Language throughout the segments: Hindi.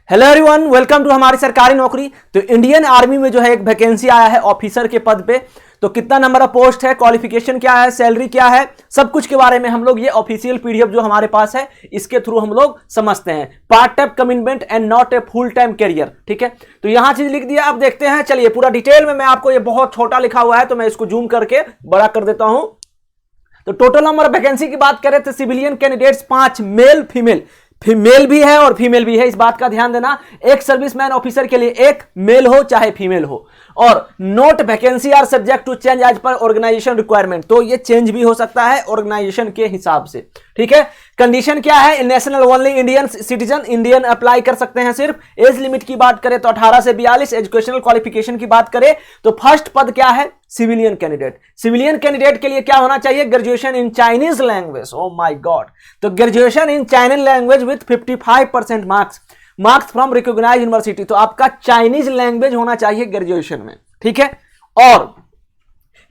हेलो एवरीवन, वेलकम टू हमारी सरकारी नौकरी। तो इंडियन आर्मी में जो है एक वैकेंसी आया है ऑफिसर के पद पे। तो कितना नंबर ऑफ पोस्ट है, क्वालिफिकेशन क्या है, सैलरी क्या है, सब कुछ के बारे में हम लोग ये ऑफिशियल पीडीएफ जो हमारे पास है इसके थ्रू हम लोग समझते हैं। Part time commitment and not a full time career, ठीक है। तो यहां चीज लिख दिया, अब देखते हैं। चलिए पूरा डिटेल में मैं आपको, ये बहुत छोटा लिखा हुआ है तो मैं इसको जूम करके बड़ा कर देता हूं। तो टोटल नंबर ऑफ वैकेंसी की बात करें तो civilian candidates 5, male female, female भी है और फीमेल भी है, इस बात का ध्यान देना। एक सर्विसमैन ऑफिसर के लिए एक मेल हो चाहे फीमेल हो। और note vacancy are subject to change as per organisation requirement, तो ये चेंज भी हो सकता है ऑर्गेनाइजेशन के हिसाब से, ठीक है। कंडीशन क्या है, national only Indian citizen, Indian apply कर सकते हैं सिर्फ। एज लिमिट की बात करें तो 18 से 42। एजुकेशनल क्वालिफिकेशन की बात करें तो फर्स्ट पद क्या है, सिविलियन कैंडिडेट। सिविलियन कैंडिडेट के लिए क्या होना चाहिए, graduation in Chinese language. Oh my God, तो graduation in Chinese language with 55% marks from recognised university. तो आपका चाइनीज लैंग्वेज होना चाहिए ग्रेजुएशन में, ठीक है। और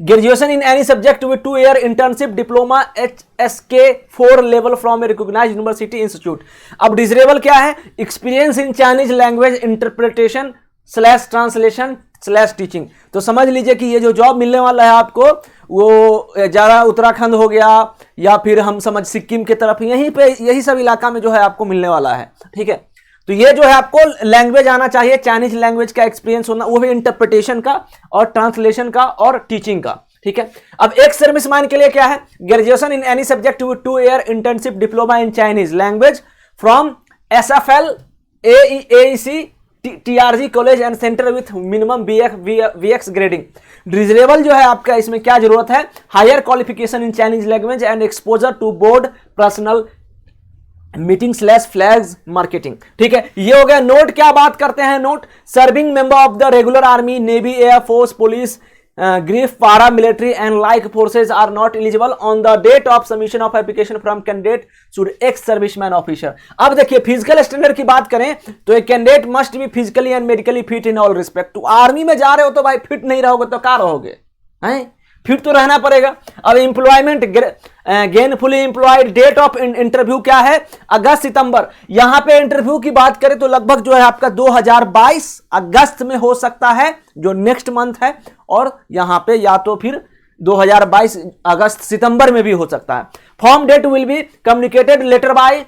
graduation in any subject with 2 year internship diploma HSK 4 level from a recognised university institute. अब डिजरेबल क्या है, experience in Chinese language interpretation / translation / teaching. तो समझ लीजिए कि ये जो जॉब मिलने वाला है आपको, वो ज़्यादा उत्तराखंड हो गया या फिर हम समझ सिक्किम के तरफ, यहीं पे यही सब इलाका में जो है आपको मिलने वाला है, ठीक है। तो ये जो है आपको लैंग्वेज आना चाहिए, चाइनीज लैंग्वेज का एक्सपीरियंस होना, वो भी इंटरप्रिटेशन का और ट्रांसलेशन का और टीचिंग का, ठीक है। अब एक सर्विसमैन के लिए क्या है, graduation in any subject with 2 year internship diploma in Chinese language from SFL AEC TRG college and centre with minimum VX grading. Desirable जो है आपका, इसमें क्या जरूरत है, higher qualification in Chinese language and exposure to board personal meeting / flags marketing, ठीक है। ये हो गया। नोट क्या बात करते हैं, not serving member of the regular army, navy, air force, police, GREF, paramilitary and like forces are not eligible on the date of submission of application from candidate should ex serviceman officer. अब देखिए फिजिकल स्टैंडर्ड की बात करें तो एक candidate must be physically and medically fit in all respect. तो आर्मी में जा रहे हो तो भाई फिट नहीं रहोगे तो क्या रहोगे, हैं, फिट तो रहना पड़ेगा। अब employment gainfully employed, date of interview क्या है, अगस्त सितंबर। यहां पे इंटरव्यू की बात करें तो लगभग जो है आपका 2022 अगस्त में हो सकता है, जो नेक्स्ट मंथ है, और यहां पे या तो फिर 2022 अगस्त सितंबर में भी हो सकता है। Form date will be communicated later by.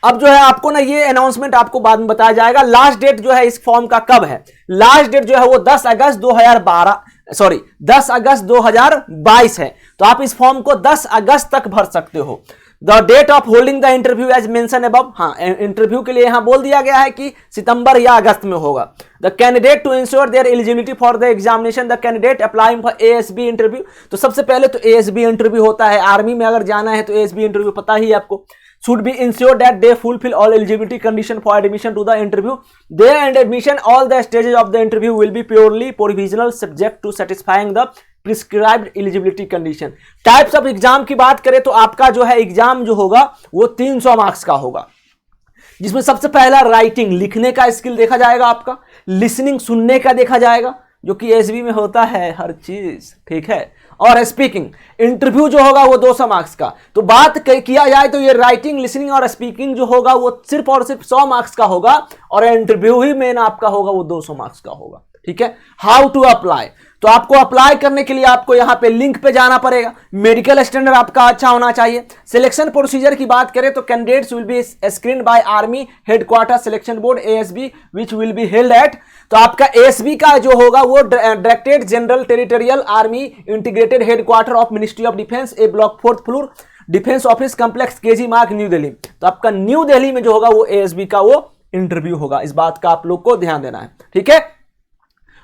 अब जो है आपको ना ये अनाउंसमेंट आपको बाद में बताया जाएगा। लास्ट डेट जो है इस फॉर्म का कब है, लास्ट डेट जो है वो 10 अगस्त 2022 है। तो आप इस फॉर्म को 10 अगस्त तक भर सकते हो। The date of holding the interview as mentioned above, हाँ इंटरव्यू के लिए यहां बोल दिया गया है कि सितंबर या अगस्त में होगा। The candidate to ensure their eligibility for the examination, the candidate applying for ASB interview. तो सबसे पहले तो ASB इंटरव्यू होता है, आर्मी में अगर जाना है तो ASB इंटरव्यू पता ही है आपको। should be ensured that they fulfill all eligibility condition for admission to the interview. There and admission, all the stages of the interview will be purely provisional subject to satisfying the prescribed eligibility condition. Types of exam की बात करें तो आपका जो है एग्जाम जो होगा वो 300 मार्क्स का होगा, जिसमें सबसे पहला राइटिंग, लिखने का स्किल देखा जाएगा आपका, लिसनिंग सुनने का देखा जाएगा, जो कि SB में होता है हर चीज, ठीक है। और स्पीकिंग इंटरव्यू जो होगा वो 200 मार्क्स का। तो बात किया जाए तो ये राइटिंग, लिसनिंग और स्पीकिंग जो होगा वो सिर्फ और सिर्फ 100 मार्क्स का होगा, और इंटरव्यू ही मेन आपका होगा वो 200 मार्क्स का होगा, ठीक है। हाउ टू अप्लाई, तो आपको अप्लाई करने के लिए आपको यहां पे लिंक पे जाना पड़ेगा। मेडिकल स्टैंडर्ड आपका अच्छा होना चाहिए। सिलेक्शन प्रोसीजर की बात करें तो candidates will be screened by army headquarter selection board ASB which will be held at. तो आपका ASB का जो होगा वो directorate general territorial army integrated headquarter of ministry of defence, A block 4th floor, defence office complex, KG Marg, new Delhi. तो आपका न्यू दिल्ली में जो होगा वो ASB का वो इंटरव्यू होगा, इस बात का आप लोग को ध्यान देना है, ठीक है।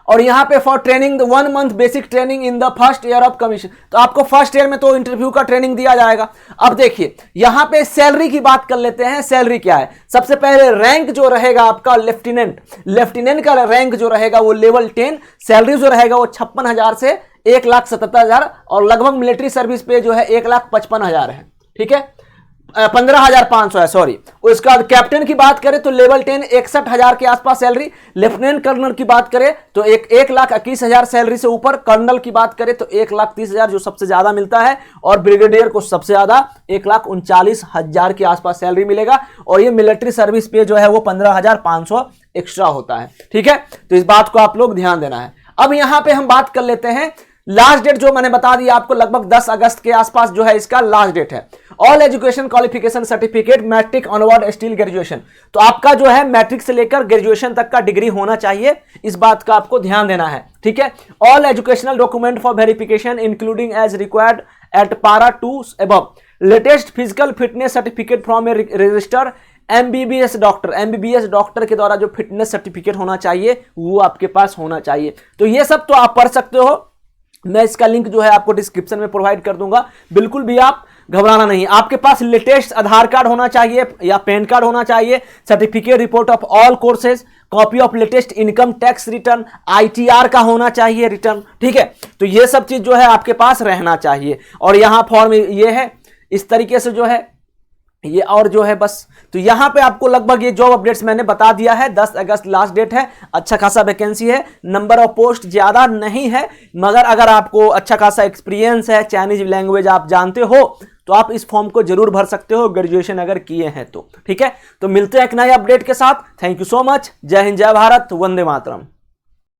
और यहां पे for training 1 month basic training in the first year of commission. तो आपको फर्स्ट ईयर में तो इंटरव्यू का ट्रेनिंग दिया जाएगा। अब देखिए यहां पे सैलरी की बात कर लेते हैं। सैलरी क्या है, सबसे पहले रैंक जो रहेगा आपका लेफ्टिनेंट का रैंक जो रहेगा वो लेवल 10। सैलरी जो रहेगा वो 56,000 से 1,77,000, और लगभग मिलिट्री सर्विस पे जो है 1,55,000 है, ठीक है। 15,500 है, सॉरी। उसके बाद कैप्टन की बात करें तो लेवल 10 61,000 के आसपास सैलरी। लेफ्टिनेंट कर्नल की बात करें तो 1,21,000 सैलरी से ऊपर। कर्नल की बात करें तो 1,30,000 जो सबसे ज्यादा मिलता है, और ब्रिगेडियर को सबसे ज्यादा 1,39,000 के आसपास सैलरी मिलेगा। और ये मिलिट्री सर्विस पे जो है वो 15,500 एक्स्ट्रा होता है, ठीक है। तो इस बात को आप लोग ध्यान देना है। अब यहां पे हम बात कर लेते हैं लास्ट डेट, जो मैंने बता दिया आपको, लगभग 10 अगस्त के आसपास जो है इसका लास्ट डेट है। All education qualification certificate matric onward still graduation, तो आपका जो है मैट्रिक से लेकर ग्रेजुएशन तक का डिग्री होना चाहिए, इस बात का आपको ध्यान देना है, ठीक है। All educational document for verification including as required at para 2 above. Latest physical fitness certificate from a register MBBS doctor के द्वारा जो फिटनेस सर्टिफिकेट होना चाहिए वो आपके पास होना चाहिए। तो ये सब तो आप पढ़ सकते हो, मैं इसका लिंक जो है आपको डिस्क्रिप्शन में प्रोवाइड कर दूंगा। बिल्कुल भी आप घबराना नहीं। आपके पास लेटेस्ट आधार कार्ड होना चाहिए या पैन कार्ड होना चाहिए, certificate report of all courses, copy of latest income tax return, ITR का होना चाहिए रिटर्न, ठीक है। तो ये सब चीज जो है आपके पास रहना चाहिए। और यहां फॉर्म ये है, इस तरीके से जो है ये, और जो है बस। तो यहां पे आपको लगभग ये जॉब अपडेट्स मैंने बता दिया है। 10 अगस्त लास्ट डेट है। अच्छा खासा वैकेंसी है, नंबर ऑफ पोस्ट ज्यादा नहीं है, मगर अगर आपको अच्छा खासा एक्सपीरियंस है, चाइनीज लैंग्वेज आप जानते हो, तो आप इस फॉर्म को जरूर भर सकते हो, ग्रेजुएशन अगर किए हैं तो, ठीक है। तो मिलते हैं एक नए अपडेट के साथ। Thank you so much. जय हिंद, जय भारत, वंदे मातरम।